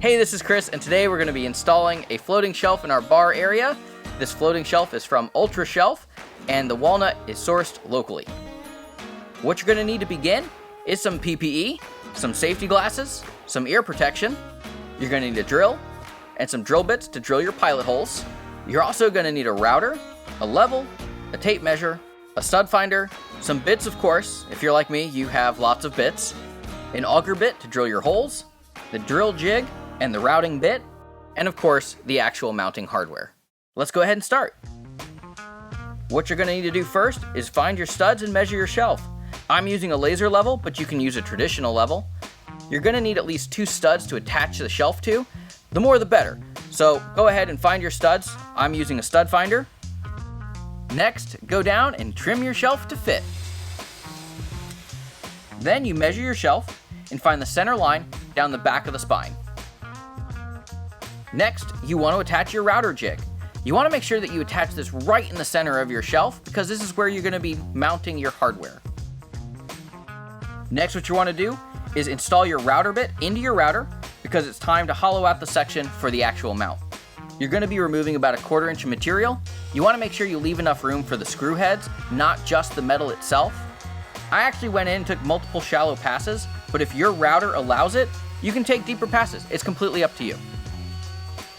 Hey, this is Chris, and today we're going to be installing a floating shelf in our bar area. This floating shelf is from Ultra Shelf, and the walnut is sourced locally. What you're going to need to begin is some PPE, some safety glasses, some ear protection. You're going to need a drill, and some drill bits to drill your pilot holes. You're also going to need a router, a level, a tape measure, a stud finder, some bits of course. If you're like me, you have lots of bits. An auger bit to drill your holes, the drill jig and the routing bit, and of course, the actual mounting hardware. Let's go ahead and start. What you're going to need to do first is find your studs and measure your shelf. I'm using a laser level, but you can use a traditional level. You're going to need at least 2 studs to attach the shelf to. The more the better. So go ahead and find your studs. I'm using a stud finder. Next, go down and trim your shelf to fit. Then you measure your shelf and find the center line down the back of the spine. Next, you want to attach your router jig. You want to make sure that you attach this right in the center of your shelf because this is where you're going to be mounting your hardware. Next, what you want to do is install your router bit into your router because it's time to hollow out the section for the actual mount. You're going to be removing about 1/4 inch of material. You want to make sure you leave enough room for the screw heads, not just the metal itself. I actually went in and took multiple shallow passes, but if your router allows it, you can take deeper passes. It's completely up to you.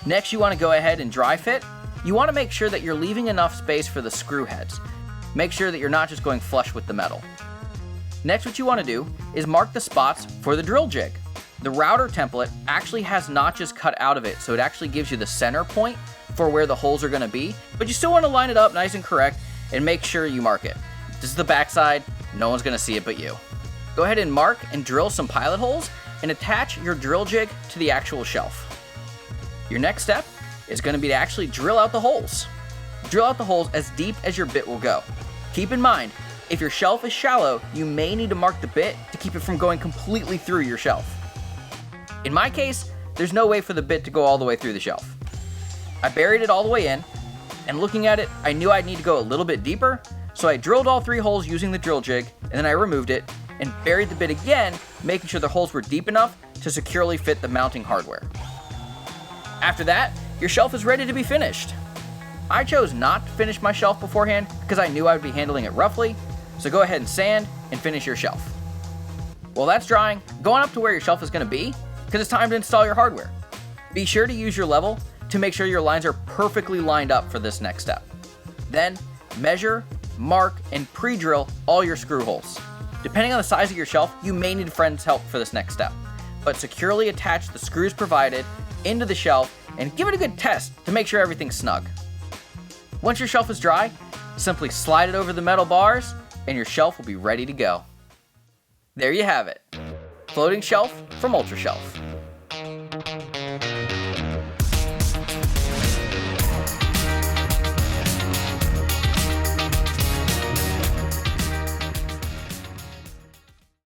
Next, you want to go ahead and dry fit. You want to make sure that you're leaving enough space for the screw heads. Make sure that you're not just going flush with the metal. Next, what you want to do is mark the spots for the drill jig. The router template actually has notches cut out of it, so it actually gives you the center point for where the holes are going to be, but you still want to line it up nice and correct and make sure you mark it. This is the backside, no one's going to see it but you. Go ahead and mark and drill some pilot holes and attach your drill jig to the actual shelf. Your next step is going to be to actually drill out the holes. Drill out the holes as deep as your bit will go. Keep in mind, if your shelf is shallow, you may need to mark the bit to keep it from going completely through your shelf. In my case, there's no way for the bit to go all the way through the shelf. I buried it all the way in, and looking at it, I knew I'd need to go a little bit deeper, so I drilled all 3 holes using the drill jig, and then I removed it and buried the bit again, making sure the holes were deep enough to securely fit the mounting hardware. After that, your shelf is ready to be finished. I chose not to finish my shelf beforehand because I knew I would be handling it roughly, so go ahead and sand and finish your shelf. While that's drying, go on up to where your shelf is going to be because it's time to install your hardware. Be sure to use your level to make sure your lines are perfectly lined up for this next step. Then, measure, mark, and pre-drill all your screw holes. Depending on the size of your shelf, you may need a friend's help for this next step, but securely attach the screws provided into the shelf and give it a good test to make sure everything's snug. Once your shelf is dry, simply slide it over the metal bars and your shelf will be ready to go. There you have it. Floating shelf from Ultra Shelf.